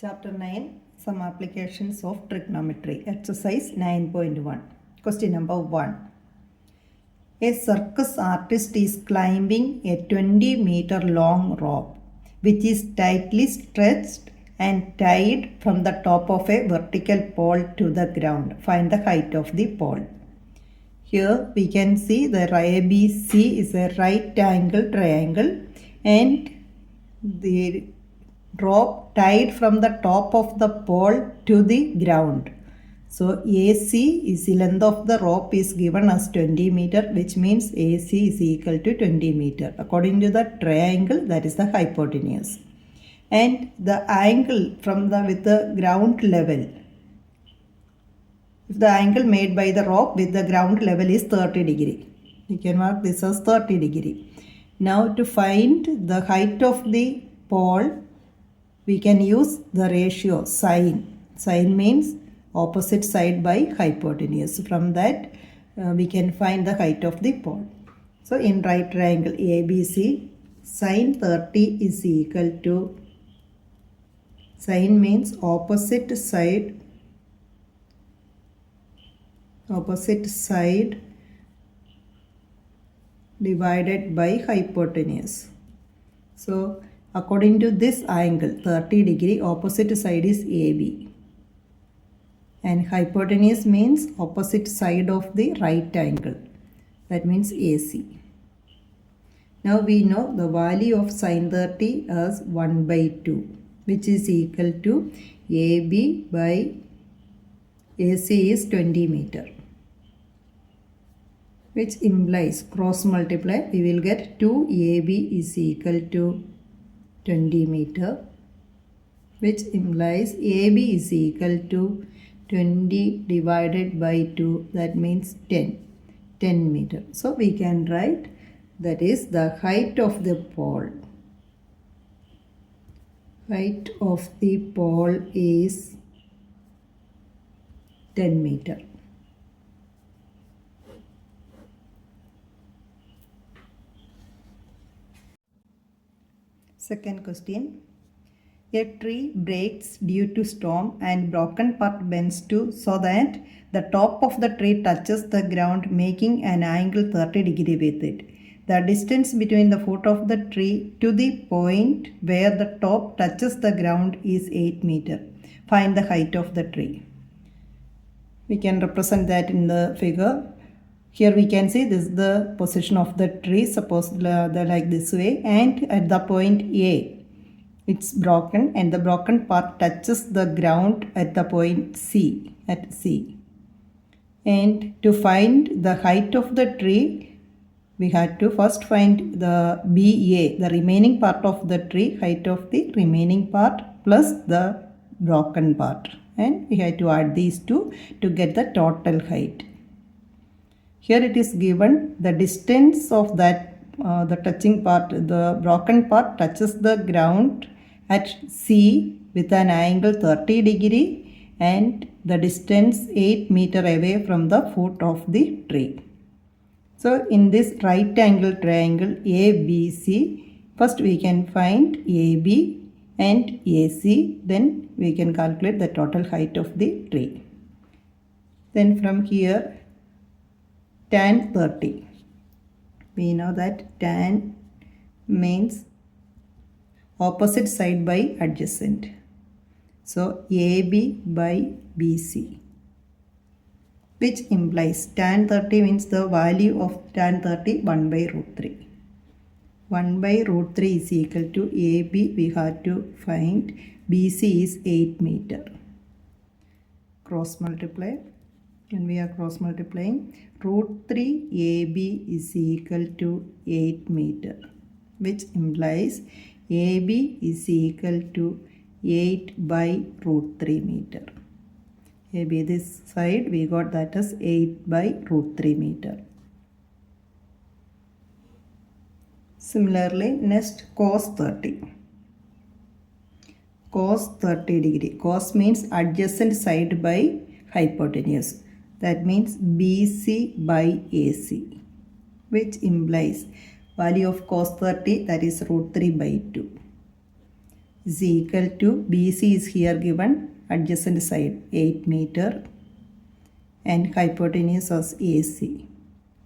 Chapter 9, Some Applications of Trigonometry. Exercise 9.1. Question number 1. A circus artist is climbing a 20-meter long rope, which is tightly stretched and tied from the top of a vertical pole to the ground. Find the height of the pole. Here we can see the ABC is a right angle triangle and the rope tied from the top of the pole to the ground. So AC is the length of the rope is given as 20 meter, which means AC is equal to 20 meter. According to the triangle, that is the hypotenuse. And the angle from with the ground level, if the angle made by the rope with the ground level is 30 degree. You can mark this as 30 degree. Now to find the height of the pole, we can use the ratio sine. Sine means opposite side by hypotenuse. From that, we can find the height of the pole. So in right triangle ABC, sine 30 is equal to, sine means opposite side divided by hypotenuse. So according to this angle 30 degree, opposite side is AB and hypotenuse means opposite side of the right angle, that means AC. Now we know the value of sine 30 as 1 by 2, which is equal to AB by AC is 20 meter, which implies cross multiply, we will get 2AB is equal to 20 meter, which implies AB is equal to 20 divided by 2, that means 10 meter. So we can write that is the height of the pole. Height of the pole is 10 meter. Second question. A tree breaks due to storm and broken part bends too, so that the top of the tree touches the ground, making an angle 30 degree with it. The distance between the foot of the tree to the point where the top touches the ground is 8 meter. Find the height of the tree. We can represent that in the figure. Here we can see this is the position of the tree, suppose like this way, and at the point A, it's broken and the broken part touches the ground at the point C, at C. And to find the height of the tree, we had to first find the BA, the remaining part of the tree, height of the remaining part plus the broken part. And we had to add these two to get the total height. Here it is given the distance of that, the touching part, the broken part touches the ground at C with an angle 30 degree and the distance 8 meter away from the foot of the tree. So in this right angle triangle ABC, first we can find AB and AC, then we can calculate the total height of the tree. Then from here, tan 30. We know that tan means opposite side by adjacent. So AB by BC, which implies tan 30 means the value of tan 30 1 by root 3. 1 by root 3 is equal to AB, we have to find BC is 8 meter. Cross multiply. When we are cross multiplying, root 3 AB is equal to 8 meter, which implies AB is equal to 8 by root 3 meter. AB this side, we got that as 8 by root 3 meter. Similarly, next cos 30. Cos 30 degree. Cos means adjacent side by hypotenuse. That means BC by AC, which implies value of cos 30, that is root 3 by 2. is equal to, BC is here given, adjacent side 8 meter, and hypotenuse as AC,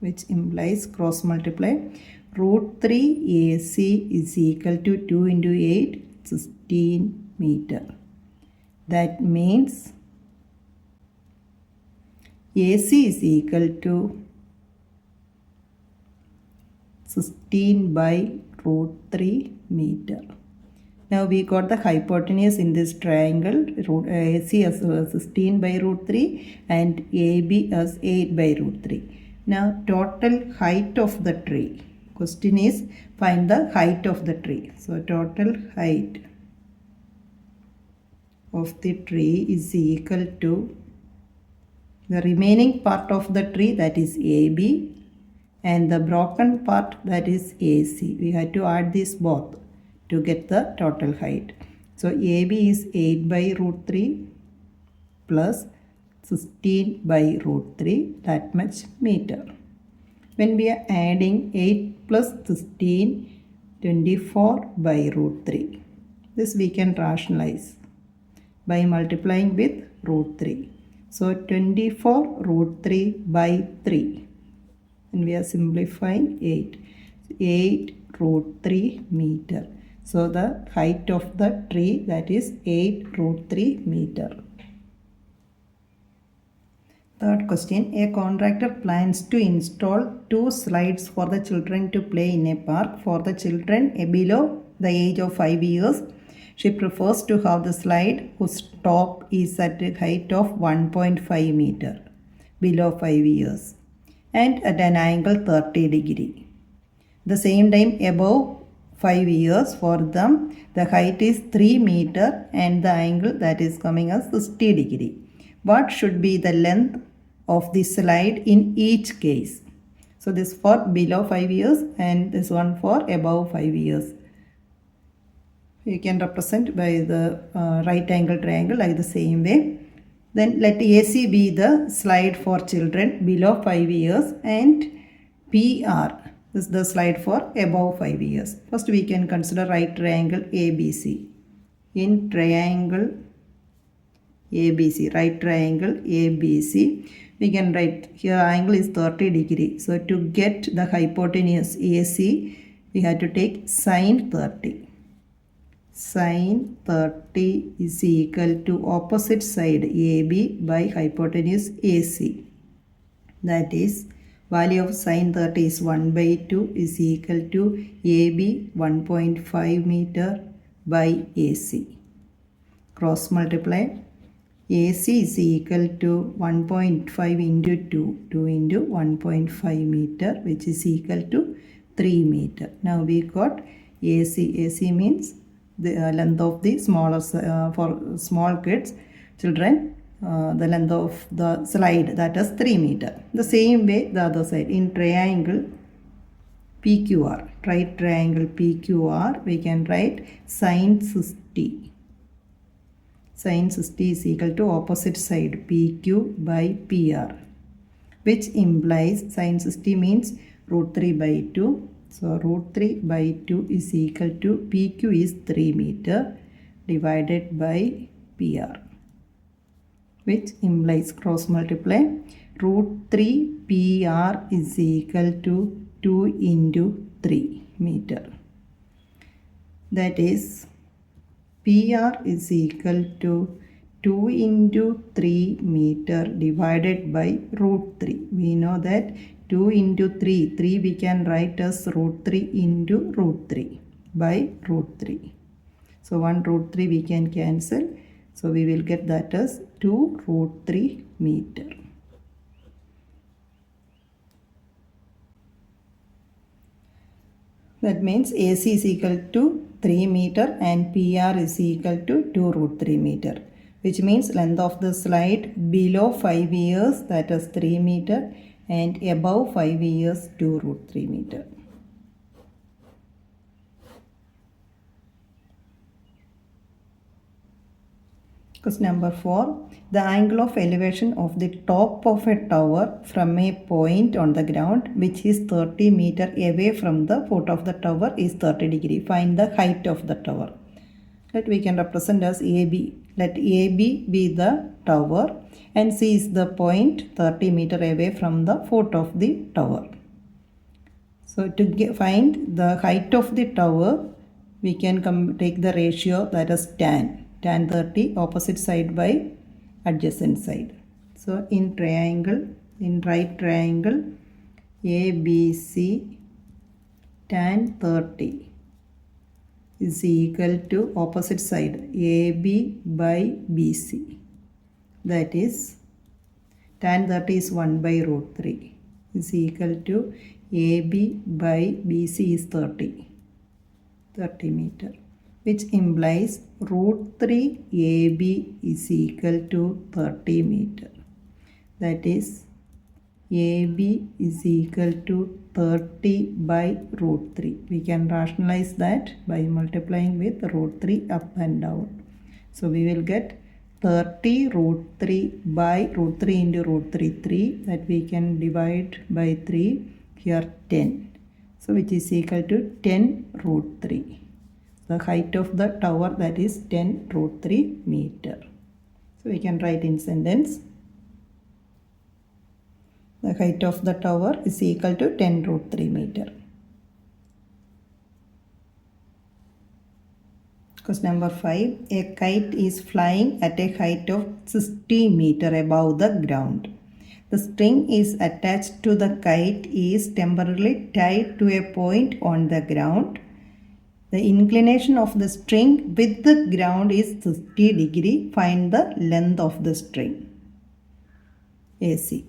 which implies cross multiply. Root 3 AC is equal to 2 into 8, 16 meter. That means AC is equal to 16 by root 3 meter. Now we got the hypotenuse in this triangle, AC as 16 by root 3 and AB as 8 by root 3. Now total height of the tree. Question is find the height of the tree. So total height of the tree is equal to the remaining part of the tree, that is AB, and the broken part, that is AC. We had to add these both to get the total height. So AB is 8 by root 3 plus 16 by root 3, that much meter. When we are adding 8 plus 16, 24 by root 3. This we can rationalize by multiplying with root 3. So 24 root 3 by 3. And we are simplifying 8. 8 root 3 meter. So the height of the tree, that is 8 root 3 meter. Third question, a contractor plans to install 2 slides for the children to play in a park. For the children below the age of 5 years, she prefers to have the slide whose top is at a height of 1.5 meter below 5 years and at an angle 30 degree. The same time above 5 years, for them the height is 3 meter and the angle that is coming as 60 degree. What should be the length of the slide in each case? So this for below 5 years and this one for above 5 years. You can represent by the right angle triangle like the same way. Then let AC be the slide for children below 5 years and PR is the slide for above 5 years. First we can consider right triangle ABC. In triangle ABC, right triangle ABC, we can write here angle is 30 degree. So to get the hypotenuse AC, we have to take sine 30. Sine 30 is equal to opposite side AB by hypotenuse AC. That is, value of sine 30 is 1 by 2 is equal to AB 1.5 meter by AC. Cross multiply. AC is equal to 1.5 into 2 into 1.5 meter, which is equal to 3 meter. Now we got AC. AC means the length of the smaller, for small kids, children, the length of the slide, that is 3 meter. The same way the other side, in triangle PQR, right triangle PQR, we can write sine 60. Sine 60 is equal to opposite side PQ by PR, which implies sine 60 means root 3 by 2. So root 3 by 2 is equal to PQ is 3 meter divided by PR, which implies cross multiply. Root 3 PR is equal to 2 into 3 meter. That is, PR is equal to 2 into 3 meter divided by root 3. We know that 2 into 3 we can write as root 3 into root 3 by root 3. So 1 root 3 we can cancel. So we will get that as 2 root 3 meter. That means AC is equal to 3 meter and PR is equal to 2 root 3 meter, which means length of the slide below 5 years, that is 3 meter, and above 5 years 2 root 3 meter. Question number 4. The angle of elevation of the top of a tower from a point on the ground which is 30 meter away from the foot of the tower is 30 degree. Find the height of the tower. that we can represent as AB. Let AB be the tower and C is the point 30 meter away from the foot of the tower. So to find the height of the tower, we can take the ratio, that is tan 30 opposite side by adjacent side. So in right triangle ABC, tan 30 is equal to opposite side AB by BC, that is tan 30 is 1 by root 3 is equal to AB by BC is 30 meter, which implies root 3 AB is equal to 30 meter. That is AB is equal to 30 by root 3. We can rationalize that by multiplying with root 3 up and down. So we will get 30 root 3 by root 3 into root 3, 3, that we can divide by 3, here 10. So which is equal to 10 root 3. The height of the tower, that is 10 root 3 meter. So we can write in sentence, the height of the tower is equal to 10 root 3 meter. Question number 5. A kite is flying at a height of 60 meter above the ground. The string is attached to the kite is temporarily tied to a point on the ground. The inclination of the string with the ground is 60 degree. Find the length of the string. AC.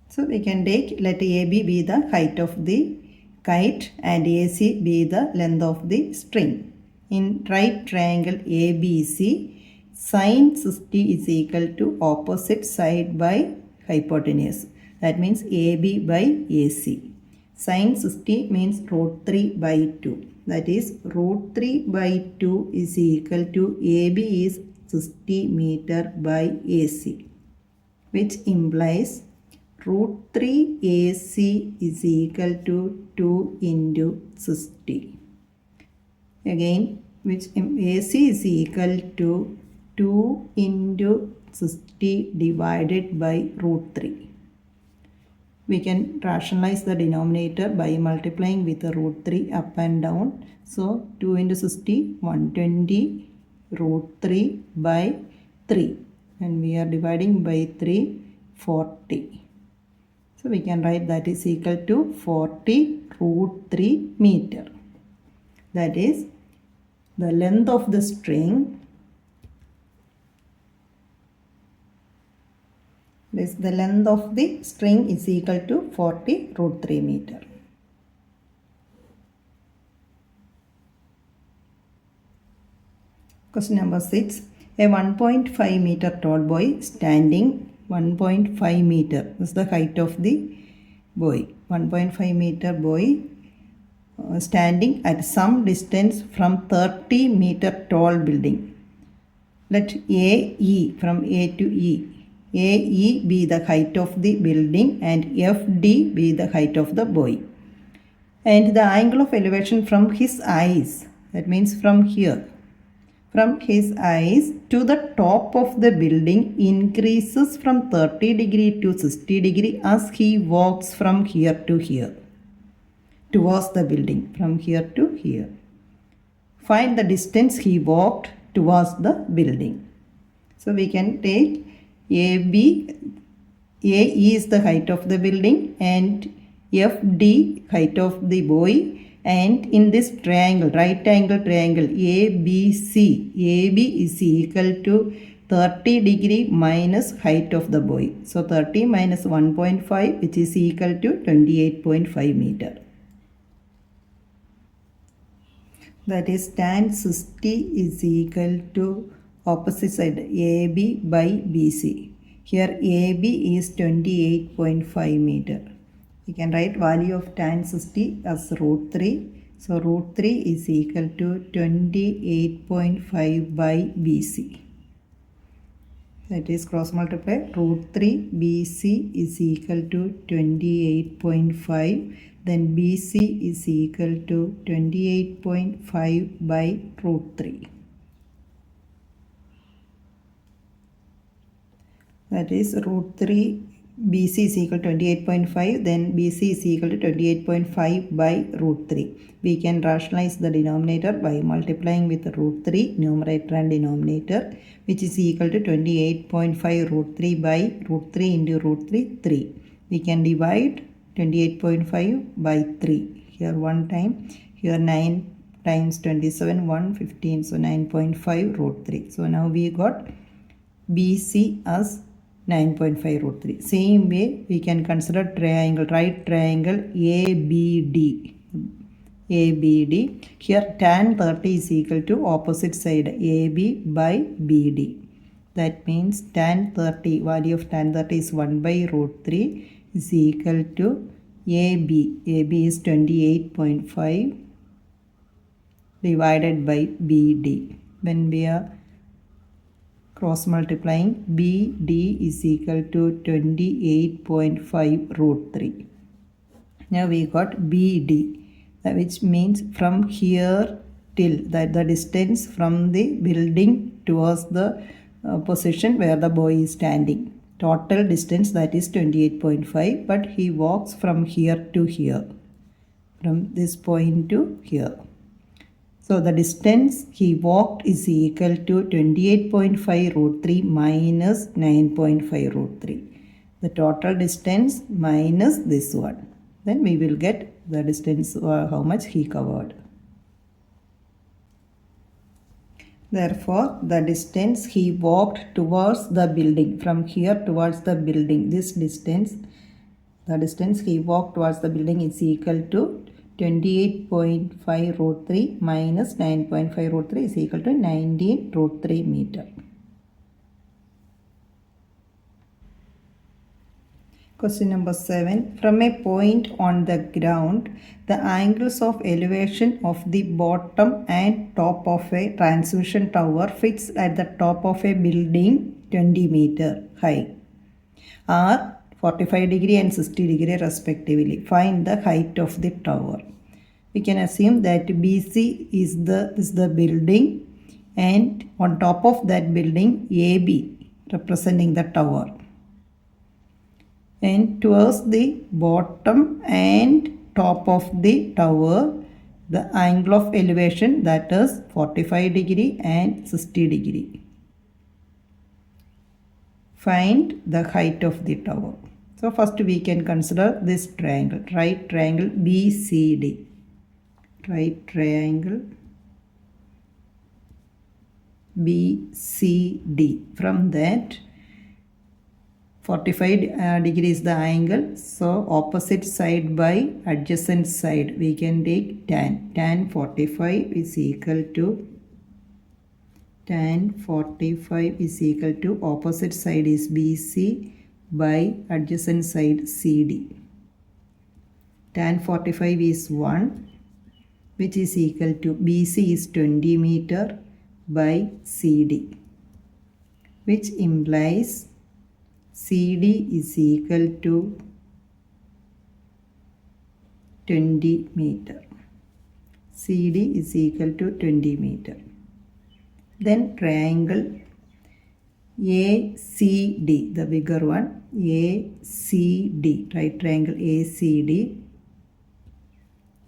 So we can take, let AB be the height of the kite and AC be the length of the string. In right triangle ABC, sin 60 is equal to opposite side by hypotenuse. That means AB by AC. Sin 60 means root 3 by 2. That is root 3 by 2 is equal to AB is 60 meter by AC, which implies root 3 AC is equal to 2 into 60. Again, which AC is equal to 2 into 60 divided by root 3. We can rationalize the denominator by multiplying with the root 3 up and down. So 2 into 60, 120 root 3 by 3. And we are dividing by 3, 40. So we can write that is equal to 40 root 3 meter. That is the length of the string. This the length of the string is equal to 40 root 3 meter. Question number 6. A 1.5 meter tall boy standing 1.5 meter is the height of the boy. 1.5 meter boy standing at some distance from 30 meter tall building. Let AE from A to E. AE be the height of the building and FD be the height of the boy. And the angle of elevation from his eyes, that means from here, from his eyes to the top of the building increases from 30 degree to 60 degree as he walks from here to here, towards the building, from here to here. Find the distance he walked towards the building. So we can take AB, AE is the height of the building and FD height of the boy, and in this triangle, right angle triangle ABC, AB is equal to 30 degree minus height of the boy. So 30 minus 1.5, which is equal to 28.5 meter. That is tan 60 is equal to opposite side AB by BC. Here AB is 28.5 meter. We can write value of tan 60 as root 3. So root 3 is equal to 28.5 by BC. That is cross multiply. Root 3 BC is equal to 28.5. Then BC is equal to 28.5 by root 3. that is root 3 BC is equal to 28.5, then BC is equal to 28.5 by root 3. We can rationalize the denominator by multiplying with root 3, numerator and denominator, which is equal to 28.5 root 3 by root 3 into root 3, 3. We can divide 28.5 by 3. Here 1 time, here 9 times 27, 115, so 9.5 root 3. So now we got BC as 9.5 root 3. Same way we can consider triangle, right triangle ABD. ABD. Here tan 30 is equal to opposite side AB by BD. That means tan 30, value of tan 30 is 1 by root 3 is equal to AB. AB is 28.5 divided by BD. When we are cross multiplying, BD is equal to 28.5 root 3. Now we got BD, which means from here till that the distance from the building towards the position where the boy is standing. Total distance that is 28.5, but he walks from here to here, from this point to here. So the distance he walked is equal to 28.5 root 3 minus 9.5 root 3. The total distance minus this one. Then we will get the distance, how much he covered. Therefore, the distance he walked towards the building, from here towards the building, this distance, the distance he walked towards the building is equal to 28.5 root 3 minus 9.5 root 3 is equal to 19 root 3 meter. Question number 7. From a point on the ground, the angles of elevation of the bottom and top of a transmission tower fixed at the top of a building 20 meter high are 45 degree and 60 degree respectively. Find the height of the tower. We can assume that BC is the building, and on top of that building AB representing the tower. And towards the bottom and top of the tower, the angle of elevation that is 45 degree and 60 degree. Find the height of the tower. So first we can consider this triangle, right triangle BCD. Right triangle BCD. From that, 45 degrees the angle, so opposite side by adjacent side we can take tan. Tan 45 is equal to opposite side is BC by adjacent side CD. Tan 45 is 1, which is equal to BC is 20 meter by CD, which implies CD is equal to 20 meter. CD is equal to 20 meter. Then triangle ACD, the bigger one, ACD, right triangle ACD.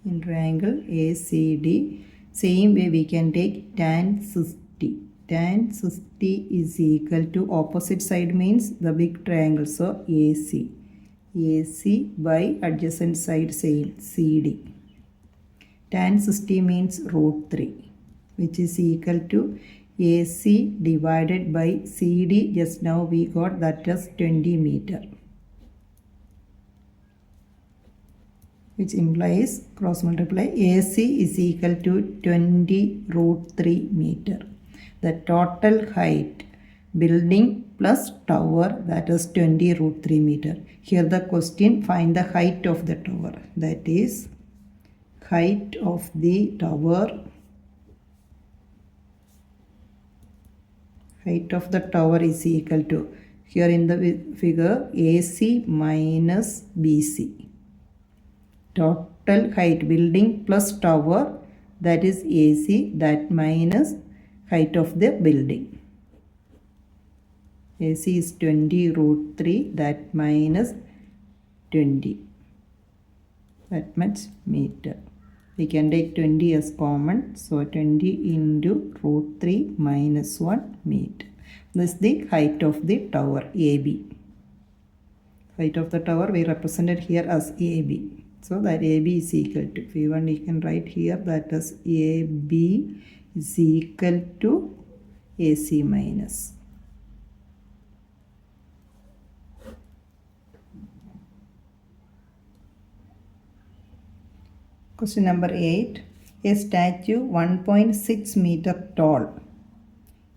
In triangle ACD, same way we can take tan 60. Tan 60 is equal to opposite side means the big triangle, so AC. AC by adjacent side same CD. Tan 60 means root 3, which is equal to AC divided by CD. Just now we got that as 20 meter, which implies cross multiply AC is equal to 20 root 3 meter. The total height building plus tower, that is 20 root 3 meter. Here the question, find the height of the tower. That is height of the tower. Height of the tower is equal to, here in the figure, AC minus BC. Total height building plus tower, that is AC, that minus height of the building. AC is 20 root 3, that minus 20. That much meter. We can take 20 as common. So 20 into root 3 minus 1 meter. This is the height of the tower AB. Height of the tower we represented here as AB. So that AB is equal to, V1 you can write here, that is AB is equal to AC minus. Question number 8. A statue 1.6 meter tall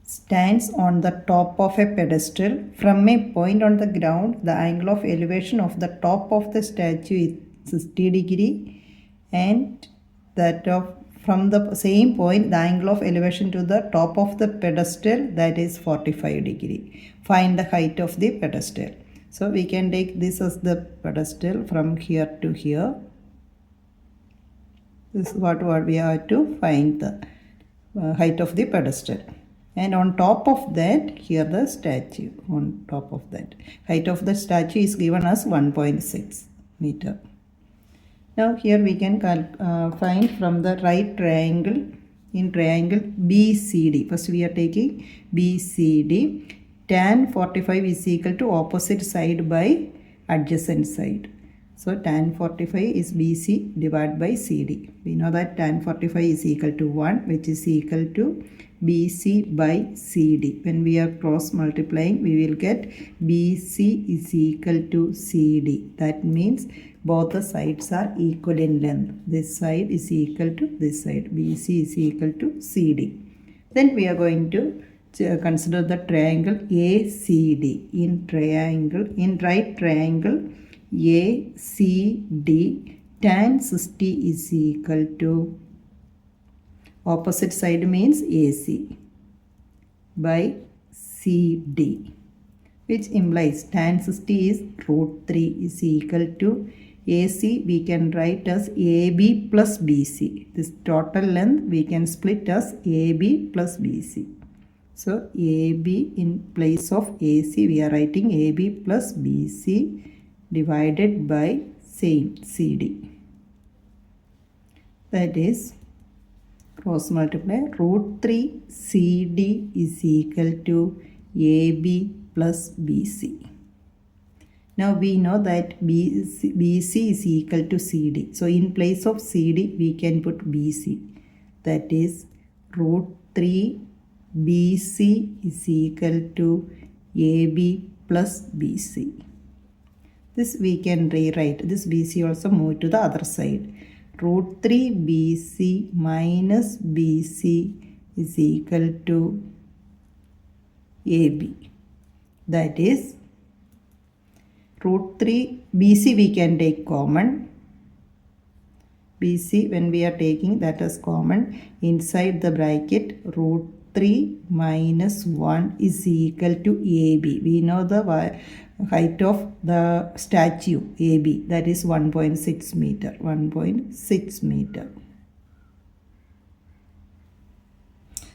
stands on the top of a pedestal. From a point on the ground, the angle of elevation of the top of the statue is 60 degree, and that of from the same point, the angle of elevation to the top of the pedestal, that is 45 degree. Find the height of the pedestal. So we can take this as the pedestal from here to here. This is what we have to find the height of the pedestal. And on top of that, here the statue. On top of that, height of the statue is given as 1.6 meter. Now here we can find from the right triangle, in triangle BCD. First we are taking BCD. Tan 45 is equal to opposite side by adjacent side. So tan 45 is BC divided by CD. We know that tan 45 is equal to 1, which is equal to BC by CD. When we are cross multiplying, we will get BC is equal to CD. That means both the sides are equal in length. This side is equal to this side. BC is equal to CD. Then we are going to consider the triangle ACD. In right triangle ACD, tan 60 is equal to, opposite side means AC, by CD, which implies tan 60 is root 3 is equal to AC. We can write as AB plus BC. This total length we can split as AB plus BC. So AB in place of AC we are writing AB plus BC divided by same CD. That is, cross multiply, root 3 CD is equal to AB plus BC. Now we know that BC is equal to CD. So in place of CD we can put BC. That is, root 3 BC is equal to AB plus BC. This we can rewrite. This BC also move to the other side. Root 3 BC minus BC is equal to AB. That is, root 3 BC we can take common. BC when we are taking that as common, inside the bracket root 3 minus 1 is equal to AB. We know the height of the statue AB, that is 1.6 meter. 1.6 meter.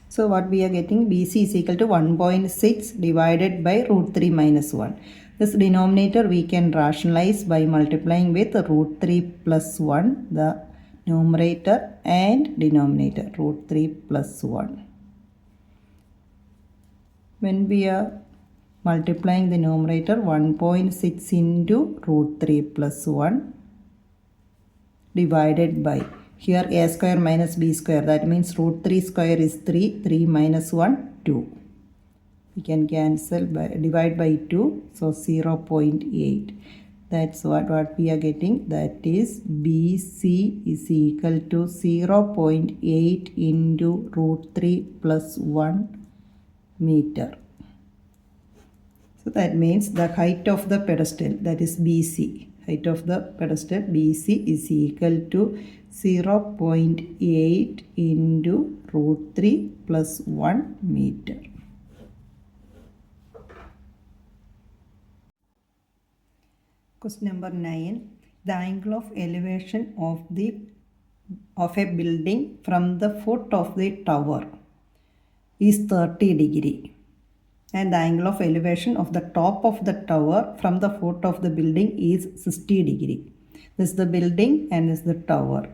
So what we are getting, BC is equal to 1.6 divided by root 3 minus 1. This denominator we can rationalize by multiplying with root 3 plus 1, the numerator and denominator, root 3 plus 1. When we are multiplying the numerator, 1.6 into root 3 plus 1 divided by, here a square minus b square, that means root 3 square is 3, 3 minus 1, 2. We can cancel by, divide by 2, so 0.8. That's what we are getting. That is, BC is equal to 0.8 into root 3 plus 1 meter. So that means the height of the pedestal, that is BC, height of the pedestal BC is equal to 0.8 into root 3 plus 1 meter. Question number 9. The angle of elevation of a building from the foot of the tower is 30 degree. and the angle of elevation of the top of the tower from the foot of the building is 60 degree. This is the building and this is the tower.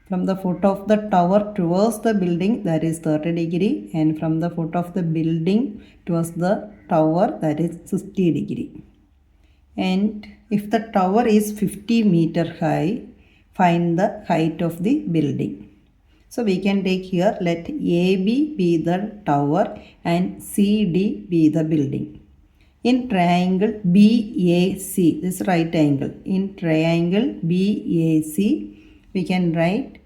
From the foot of the tower towards the building, that is 30 degree, and from the foot of the building towards the tower, that is 60 degree. And if the tower is 50 meter high, find the height of the building. So we can take here, let AB be the tower and CD be the building. In triangle BAC, this right angle, in triangle BAC, we can write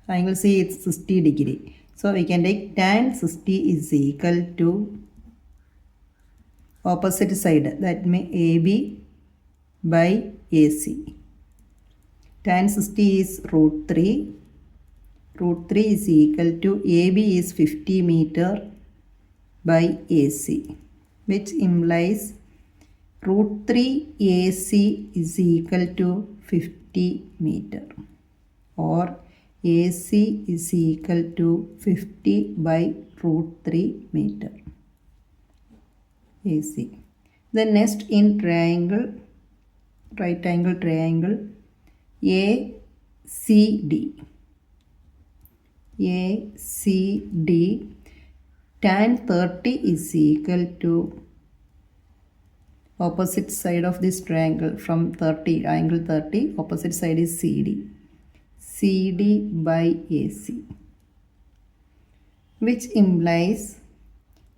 angle C is 60 degree. So we can take tan 60 is equal to opposite side, that means AB by AC. Tan 60 is root 3. Root 3 is equal to AB is 50 meter by AC, which implies root 3 AC is equal to 50 meter, or AC is equal to 50 by root 3 meter. AC. Then next in triangle, right angle triangle ACD. ACD, tan 30 is equal to opposite side of this triangle from 30, angle 30, opposite side is CD. CD by AC, which implies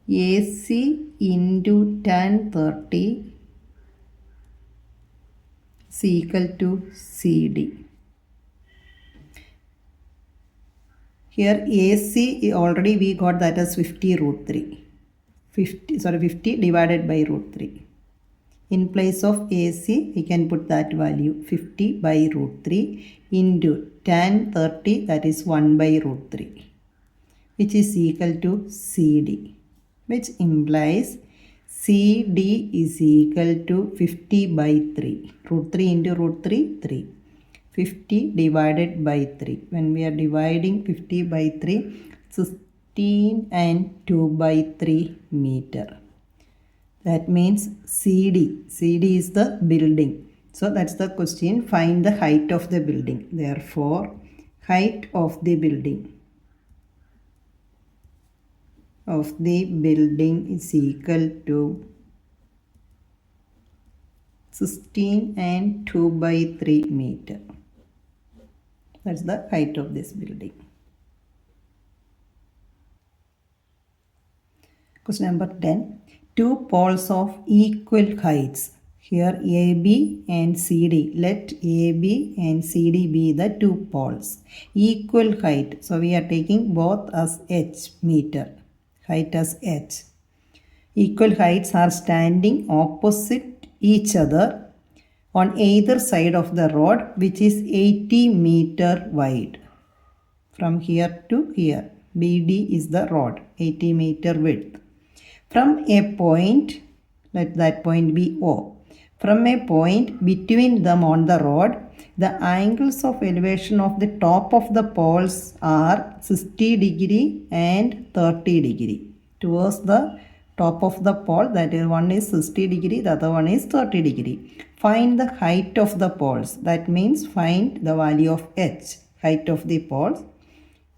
AC into tan 30 is equal to CD. Here AC already we got that as 50 root 3. 50 divided by root 3. In place of AC we can put that value 50 by root 3 into tan 30, that is 1 by root 3, which is equal to CD, which implies CD is equal to 50 by 3. Root 3 into root 3, 3. 50 divided by 3. When we are dividing 50 by 3, 16 and 2 by 3 meter. That means CD. CD is the building. So that's the question. Find the height of the building. Therefore, height of the building is equal to 16 and 2 by 3 meter. That's the height of this building. Question number 10. Two poles of equal heights. Here AB and CD. Let AB and CD be the two poles. Equal height. So we are taking both as h meter. Height as h. Equal heights are standing opposite each other on either side of the rod, which is 80 meter wide. From here to here, BD is the rod, 80 meter width. From a point, let that point be O. From a point between them on the rod, the angles of elevation of the top of the poles are 60 degree and 30 degree. Towards the top of the pole, that is one is 60 degree, the other one is 30 degree. Find the height of the poles. That means find the value of h, height of the poles,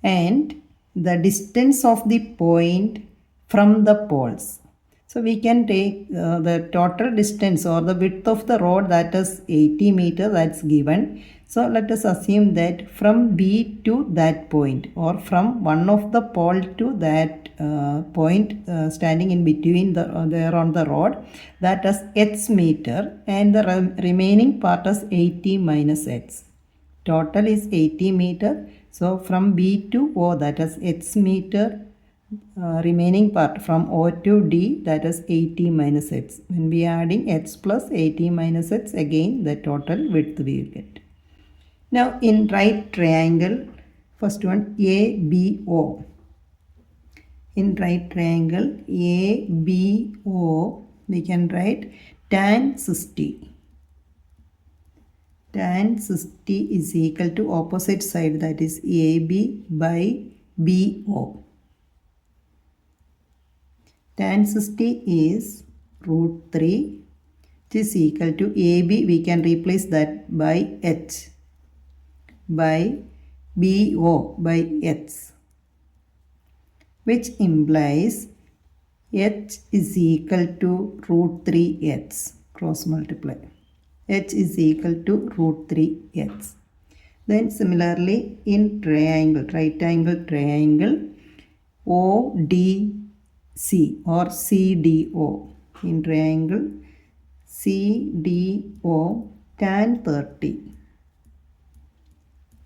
and the distance of the point from the poles. So we can take the total distance or the width of the rod, that is 80 meter, that's given. So let us assume that from B to that point, or from one of the pole to that point standing in between there on the rod, that is h meter, and the remaining part is 80 minus h. Total is 80 meter. So from B to O, that is h meter. Remaining part from O to D, that is 80 minus h. When we are adding h plus 80 minus h, again the total width we will get. Now in right triangle, first one ABO. In right triangle ABO, we can write tan 60. Tan 60 is equal to opposite side, that is AB by BO. Tan 60 is root 3, which is equal to AB. We can replace that by H, by BO by H, which implies H is equal to root 3H. Cross multiply. H is equal to root 3H. Then similarly in triangle, right angle triangle, ODC or CDO, in triangle CDO, tan 30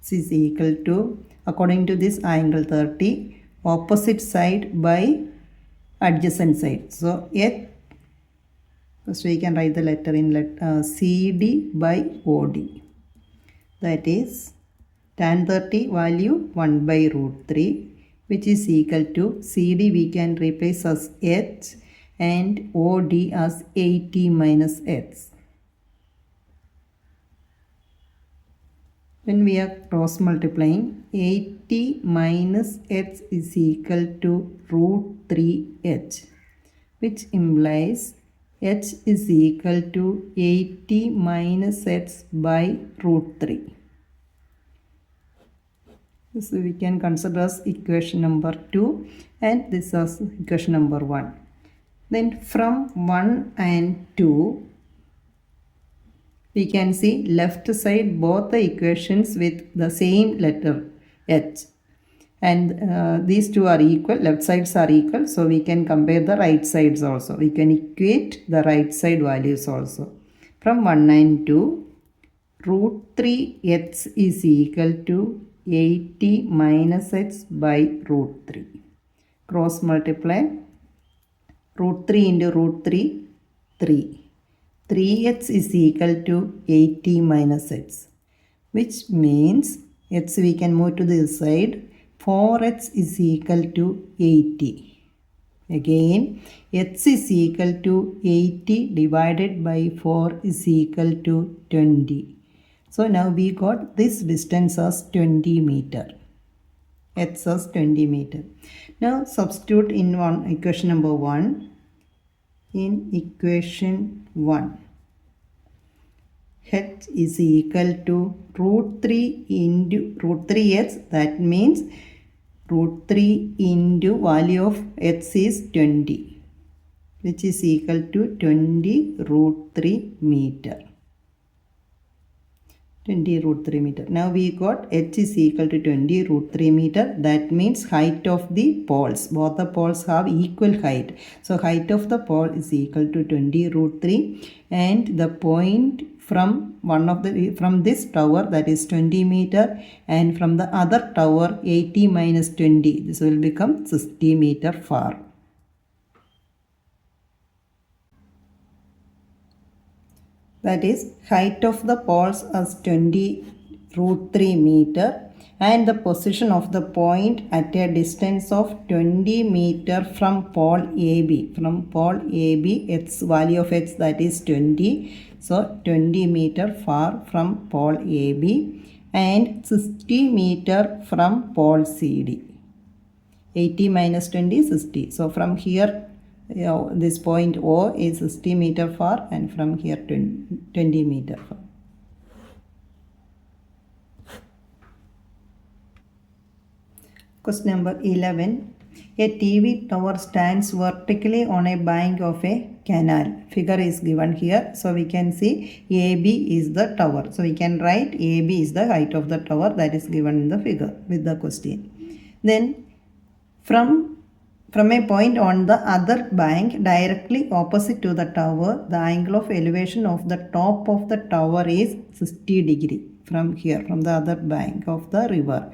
is equal to, according to this angle 30, opposite side by adjacent side. So first we can write the letter in CD by OD. That is tan 30 value 1 by root 3, which is equal to CD we can replace as H and OD as 80 minus H. When we are cross multiplying, 80 minus H is equal to root 3H, which implies H is equal to 80 minus H by root 3. So we can consider as equation number 2 and this is equation number 1. Then from 1 and 2, we can see left side both the equations with the same letter H. And these two are equal, left sides are equal, so we can compare the right sides also. We can equate the right side values also. From 1 and 2, root 3H is equal to 80 minus H by root 3. Cross multiply. Root 3 into root 3, 3. 3H is equal to 80 minus H, which means H we can move to this side. 4H is equal to 80. Again, H is equal to 80 divided by 4 is equal to 20. So now we got this distance as 20 meter. H as 20 meter. Now substitute in equation number 1. In equation 1, H is equal to root 3 into root 3H. That means root 3 into value of H is 20, which is equal to 20 root 3 meter. 20 root 3 meter. Now we got H is equal to 20 root 3 meter. That means height of the poles. Both the poles have equal height. So height of the pole is equal to 20 root 3. And the point from from this tower, that is 20 meter, and from the other tower 80 minus 20. This will become 60 meter far. That is height of the poles as 20 root 3 meter and the position of the point at a distance of 20 meter from pole AB. From pole AB, its value of H, that is 20. So 20 meter far from pole AB and 60 meter from pole CD. 80 minus 20 is 60. So from here, this point O is 60 meter far and from here 20 meter far. Question number 11. A TV tower stands vertically on a bank of a canal. Figure is given here. So we can see AB is the tower. So we can write AB is the height of the tower that is given in the figure with the question. Then from a point on the other bank directly opposite to the tower, the angle of elevation of the top of the tower is 60 degree. From here, from the other bank of the river,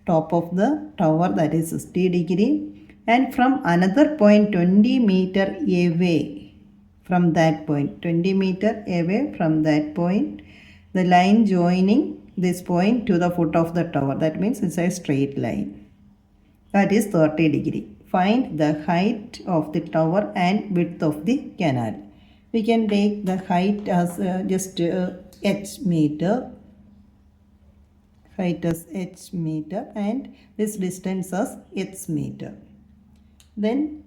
top of the tower, that is 60 degree. And from another point 20 meter away from that point, 20 meter away from that point, the line joining this point to the foot of the tower, that means it's a straight line, that is 30 degree. Find the height of the tower and width of the canal. We can take the height as just h meter. Height as h meter and this distance as h meter. Then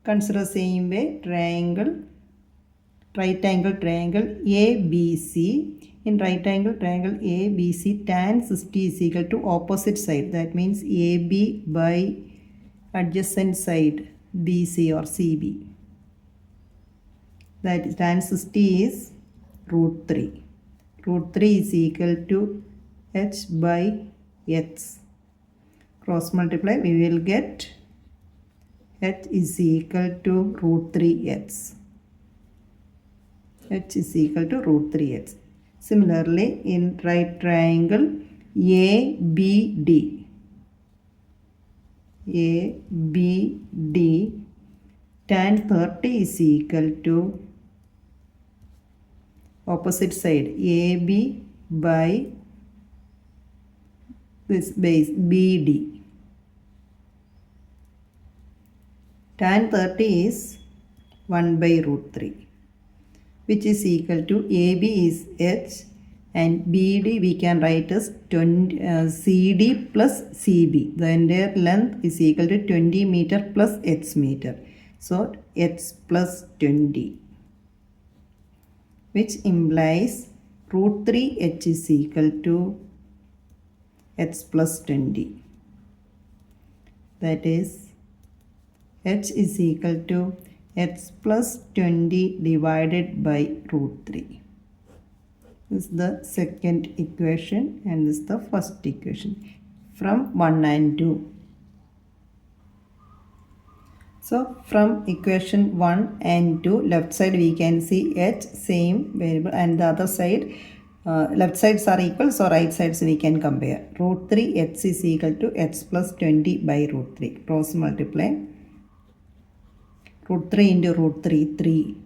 Consider same way right angle triangle ABC. In right angle triangle ABC, tan 60 is equal to opposite side. That means AB by adjacent side BC or CB. That is tan 60 is root 3. Root 3 is equal to H by X. Cross multiply, we will get H is equal to root 3x. H is equal to root 3x. Similarly, in right triangle ABD, tan 30 is equal to opposite side AB by this base BD. Tan 30 is 1 by root 3, which is equal to AB is H and BD we can write as CD plus CB. The entire length is equal to 20 meter plus H meter. So H plus 20, which implies root 3H is equal to H plus 20. That is H is equal to H plus 20 divided by root 3. This is the second equation and this is the first equation from 1 and 2. So from equation 1 and 2, left side we can see H same variable and the other side left sides are equal, so right sides we can compare. Root 3 H is equal to H plus 20 by root 3. Cross multiply. Root 3 into root 3, 3.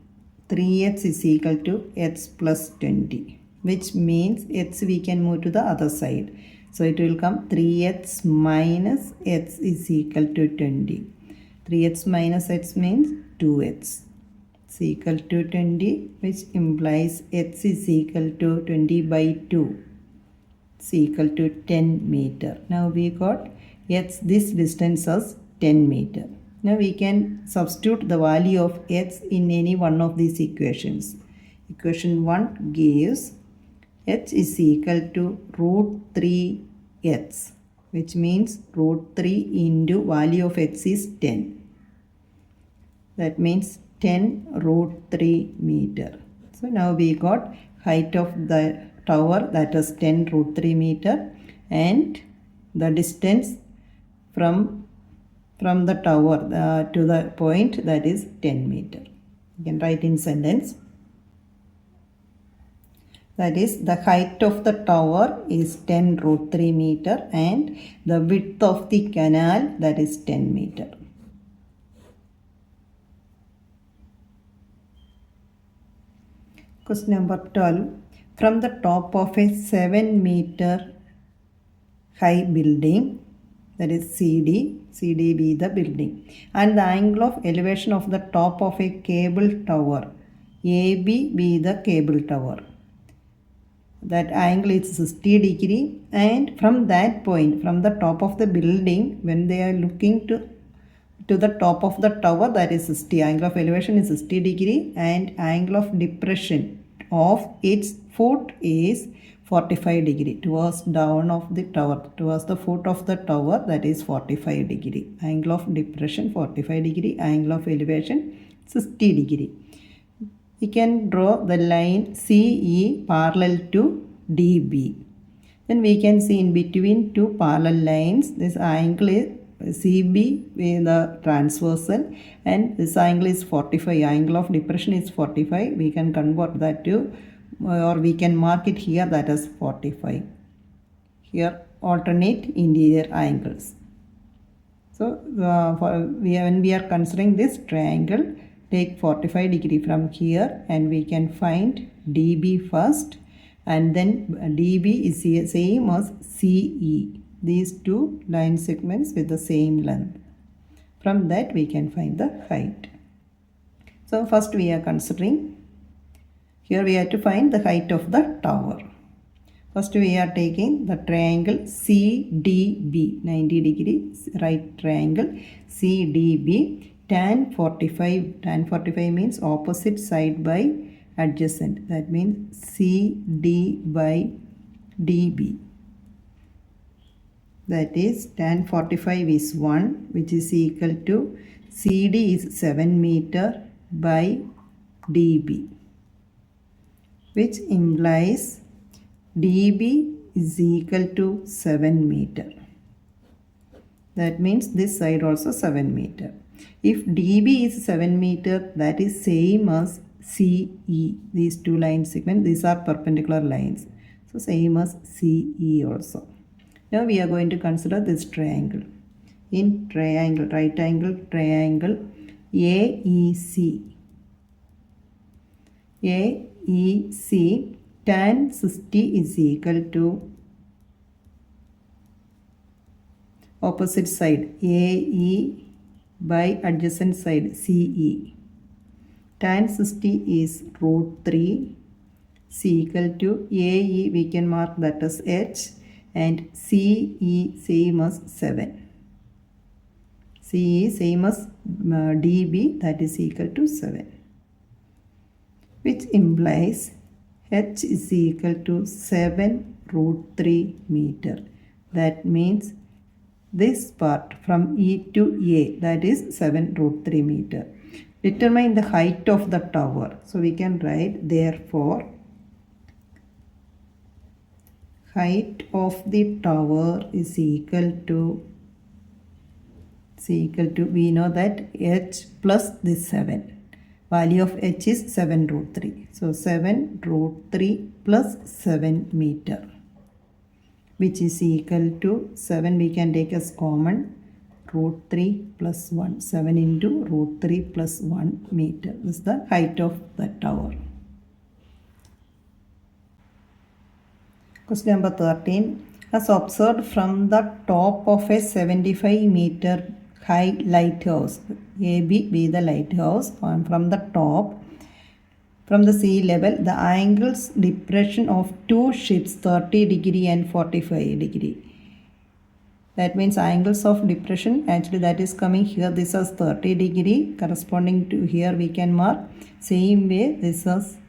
3h is equal to h plus 20, which means h we can move to the other side. So it will come 3h minus h is equal to 20. 3h minus h means 2h. It's equal to 20, which implies h is equal to 20 by 2. It's equal to 10 meter. Now we got h this distance as 10 meter. Now we can substitute the value of h in any one of these equations. Equation 1 gives h is equal to root 3h, which means root 3 into value of h is 10. That means 10 root 3 meter. So now we got height of the tower, that is 10 root 3 meter, and the distance from the tower to the point, that is 10 meter. You can write in sentence. That is, the height of the tower is 10 root 3 meter and the width of the canal, that is 10 meter. Question number 12. From the top of a 7 meter high building, that is CD be the building, and the angle of elevation of the top of a cable tower, AB be the cable tower. That angle is 60 degree, and from that point, from the top of the building, when they are looking to the top of the tower, that is 60. Angle of elevation is 60 degree and angle of depression of its foot is 45 degree towards down of the tower, towards the foot of the tower, that is 45 degree. Angle of depression 45 degree, angle of elevation 60 degree. We can draw the line CE parallel to DB. Then we can see in between two parallel lines, this angle is CB with the transversal and this angle is 45. Angle of depression is 45. We can convert that to, or we can mark it here, that is 45. Here alternate interior angles. So when we are considering this triangle, take 45 degree from here and we can find DB first, and then DB is the same as CE. These two line segments with the same length. From that we can find the height. So first we are considering, here we have to find the height of the tower. First we are taking the triangle CDB, 90 degree right triangle CDB. tan 45 means opposite side by adjacent. That means CD by DB. That is tan 45 is 1, which is equal to CD is 7 meter by DB, which implies DB is equal to 7 meter. That means this side also 7 meter. If DB is 7 meter, that is same as CE. These two line segments, these are perpendicular lines. So same as CE also. Now we are going to consider this triangle. In triangle, right angle triangle AEC. AEC tan 60 is equal to opposite side AE by adjacent side CE. Tan 60 is root 3 is equal to AE, we can mark that as H, and CE same as 7. CE same as DB, that is equal to 7, which implies H is equal to 7 root 3 meter. That means this part from E to A, that is 7 root 3 meter. Determine the height of the tower. So we can write, therefore height of the tower is equal to we know that H plus this 7. Value of H is 7 root 3. So 7 root 3 plus 7 meter, which is equal to 7 we can take as common, root 3 plus 1. 7 into root 3 plus 1 meter. This is the height of the tower. Question number 13. As observed from the top of a 75 meter high lighthouse, AB be the lighthouse, and from the top, from the sea level, the angles depression of two ships 30 degree and 45 degree. That means angles of depression, actually that is coming here, this is 30 degree, corresponding to here we can mark, same way this is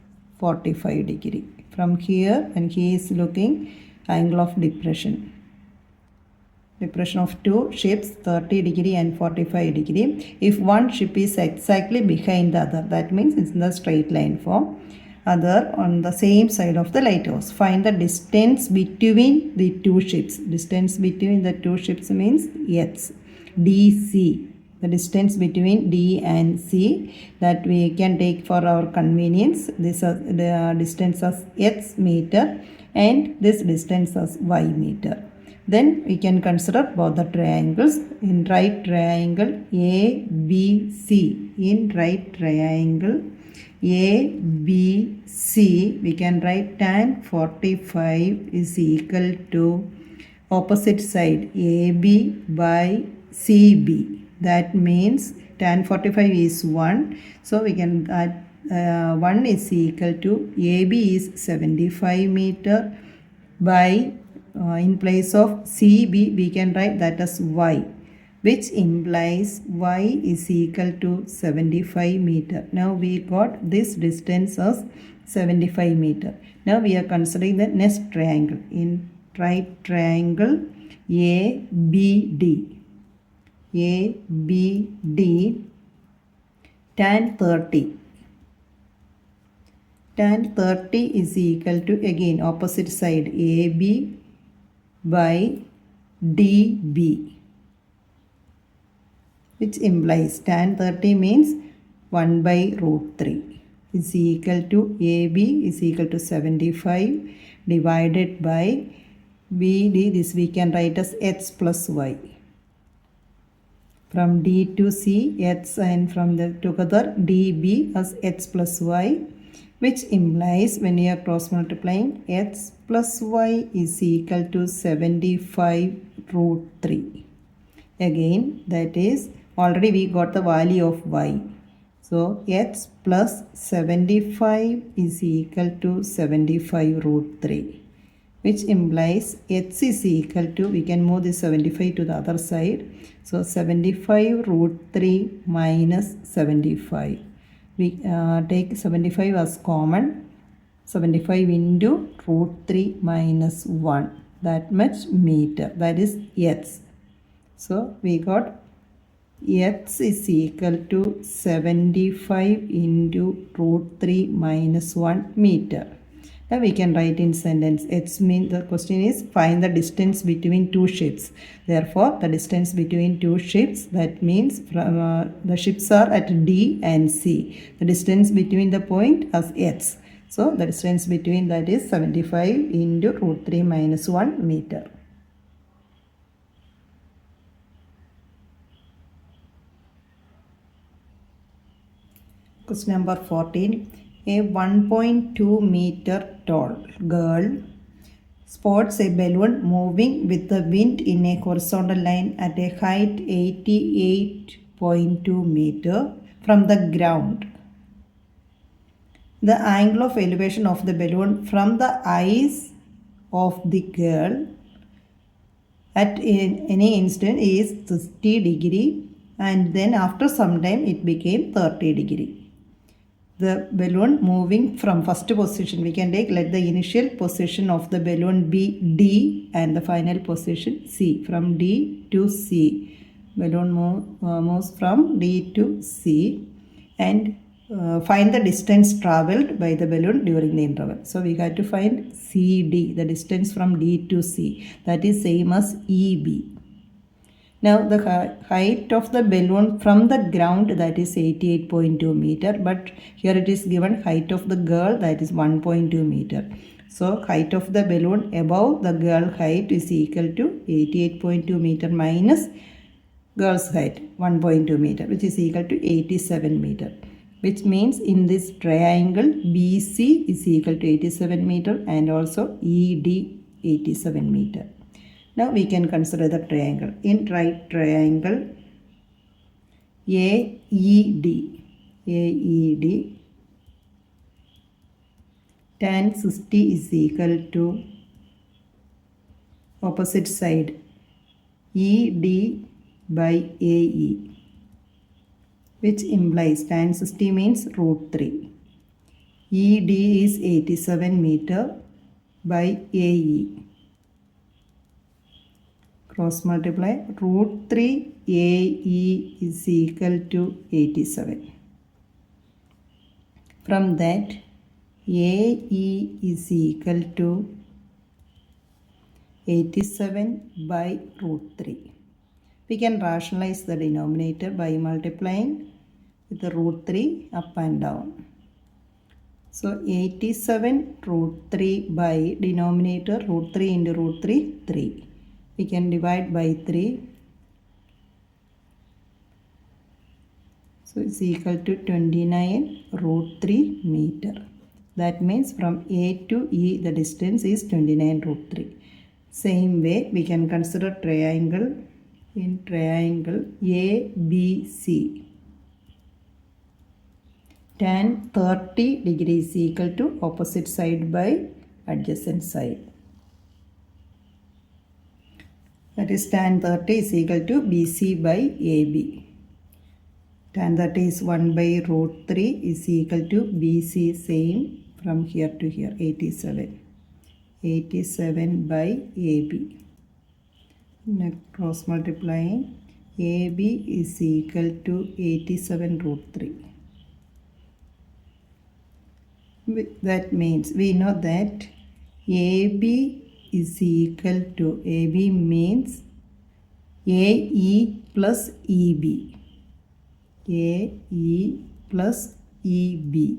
45 degree. From here, and he is looking angle of depression of two ships 30 degree and 45 degree. If one ship is exactly behind the other, that means it's in the straight line form, other on the same side of the lighthouse. Find the distance between the two ships. Distance between the two ships means X. DC, the distance between D and C, that we can take for our convenience. This is the distance as X meter and this distance as Y meter. Then we can consider both the triangles. In right triangle ABC, in right triangle ABC, we can write tan 45 is equal to opposite side AB by CB. That means tan 45 is 1. So we can add 1 is equal to AB is 75 meter by in place of CB we can write that as Y, which implies Y is equal to 75 meter. Now we got this distance as 75 meter. Now we are considering the next triangle. In right triangle ABD, tan 30 is equal to again opposite side AB by DB, which implies tan 30 means 1 by root 3 is equal to AB is equal to 75 divided by BD. This we can write as X plus Y. From D to C, X, and from the together DB as X plus Y, which implies when you are cross multiplying, X plus Y is equal to 75 root 3. Again, that is already we got the value of Y. So X plus 75 is equal to 75 root 3. which implies x is equal to, we can move this 75 to the other side. So 75 root 3 minus 75. We take 75 as common. 75 into root 3 minus 1. That much meter. That is x. So we got x is equal to 75 into root 3 minus 1 meter. Now we can write in sentence. X means, the question is find the distance between two ships. Therefore, the distance between two ships, that means from the ships are at D and C. The distance between the point as x. So the distance between that is 75 into root 3 minus 1 meter. Question number 14. A 1.2 meter tall girl spots a balloon moving with the wind in a horizontal line at a height 88.2 meter from the ground. The angle of elevation of the balloon from the eyes of the girl at any instant is 60 degree, and then after some time it became 30 degree. The balloon moving from first position, we can take, let the initial position of the balloon be D and the final position C. From D to C, balloon moves from D to C, and find the distance travelled by the balloon during the interval. So we got to find CD, the distance from D to C. That is same as EB. Now the height of the balloon from the ground, that is 88.2 meter, but here it is given height of the girl, that is 1.2 meter. So height of the balloon above the girl height is equal to 88.2 meter minus girl's height 1.2 meter, which is equal to 87 meter. Which means in this triangle BC is equal to 87 meter and also ED 87 meter. Now we can consider the triangle. In right triangle AED, tan 60 is equal to opposite side ED by AE, which implies tan 60 means root 3. ED is 87 meter by AE. Cross multiply, root 3 AE is equal to 87. From that, AE is equal to 87 by root 3. We can rationalize the denominator by multiplying with the root 3 up and down. So 87 root 3 by denominator root 3 into root 3, 3. We can divide by 3. So it's equal to 29 root 3 meter. That means from A to E the distance is 29 root 3. Same way we can consider triangle. In triangle ABC, tan 30 degrees is equal to opposite side by adjacent side. That is tan 30 is equal to BC by AB. Tan 30 is 1 by root 3 is equal to BC, same from here to here, 87. 87 by AB. Next cross multiplying, AB is equal to 87 root 3. That means we know that AB is equal to, AB means AE plus EB. AE plus EB.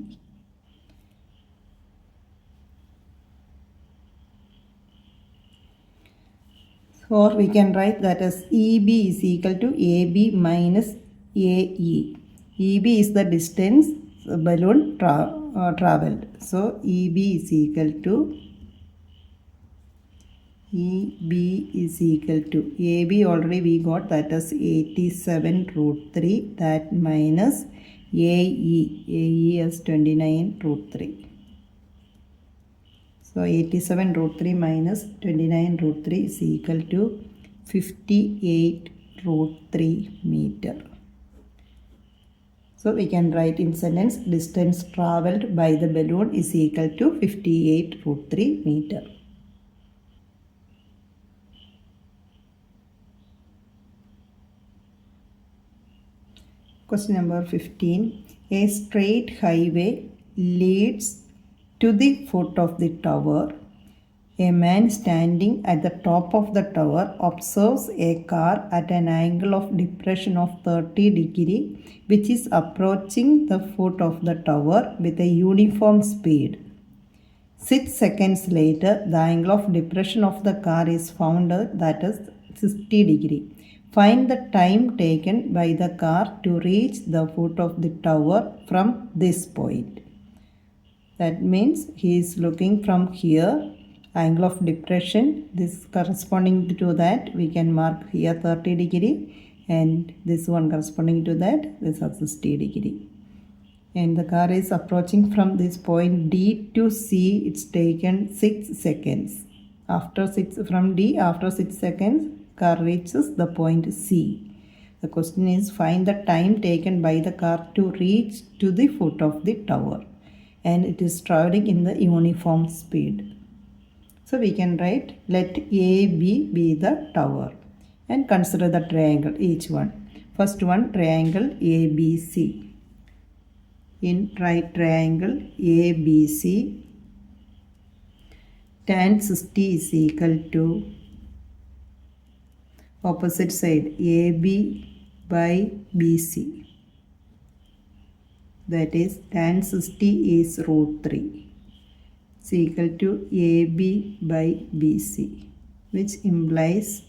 Or we can write that as EB is equal to AB minus AE. EB is the distance the balloon travelled. So EB is equal to AB already we got, that is 87 root 3, that minus AE is 29 root 3. So So 87 root 3 minus 29 root 3 is equal to 58 root 3 meter. So we can write in sentence, distance travelled by the balloon is equal to 58 root 3 meter. Question number 15. A straight highway leads to the foot of the tower. A man standing at the top of the tower observes a car at an angle of depression of 30 degree which is approaching the foot of the tower with a uniform speed. 6 seconds later, the angle of depression of the car is found, that is 60 degree. Find the time taken by the car to reach the foot of the tower from this point. That means he is looking from here, angle of depression, this corresponding to that we can mark here 30 degree, and this one corresponding to that, this is 60 degree. And the car is approaching from this point D to C. It's taken 6 seconds. From D, after 6 seconds, car reaches the point C. The question is, find the time taken by the car to reach to the foot of the tower, and it is traveling in the uniform speed. So we can write, let AB be the tower, and consider the triangle, each one. First one, triangle ABC. In right triangle ABC, tan 60 is equal to opposite side AB by BC. That is, tan 60 is root 3. It's equal to AB by BC, which implies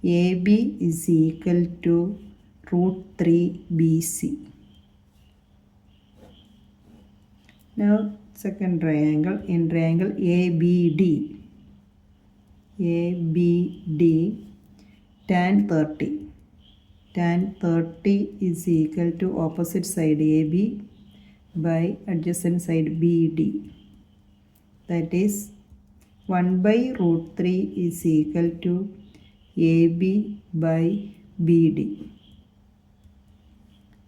AB is equal to root 3 BC. Now second triangle, in triangle ABD. ABD, tan 30. Tan 30 is equal to opposite side AB by adjacent side BD. That is, 1 by root 3 is equal to AB by BD,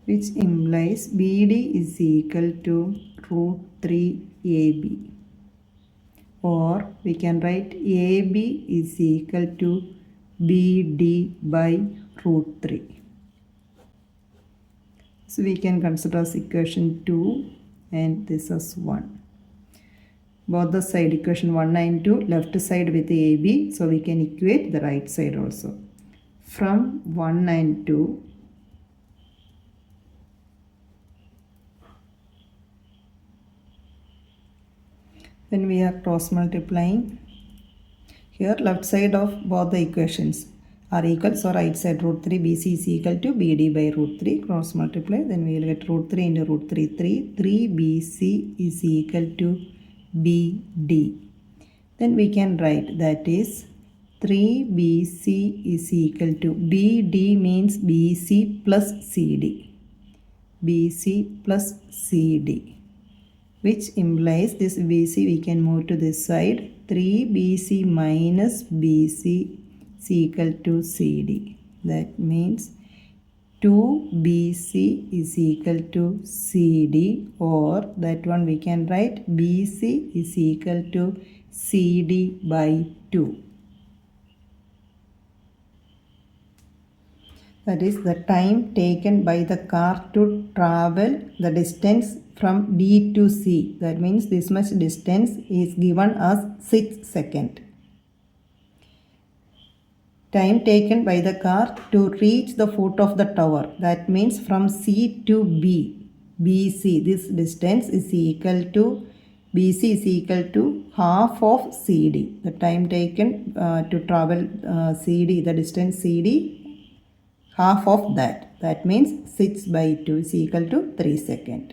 which implies BD is equal to root 3 AB. Or we can write AB is equal to BD by root 3. So we can consider as equation 2, and this is 1. Both the side, equation 1 and 2, left side with AB, so we can equate the right side also. From 1 and 2, when we are cross multiplying, here left side of both the equations are equal, so right side root 3 BC is equal to BD by root 3. Cross multiply, then we will get root 3 into root 3, 3 BC is equal to BD. Then we can write, that is 3 BC is equal to, BD means BC plus CD. BC plus CD, which implies this BC we can move to this side. 3 BC minus BC is equal to CD. That means 2 BC is equal to CD, or that one we can write BC is equal to CD by 2. That is the time taken by the car to travel the distance from D to C. That means this much distance is given as 6 seconds. Time taken by the car to reach the foot of the tower. That means from C to B. BC, this distance is equal to, BC is equal to half of CD. The time taken to travel CD, the distance CD, half of that. That means 6 by 2 is equal to 3 seconds.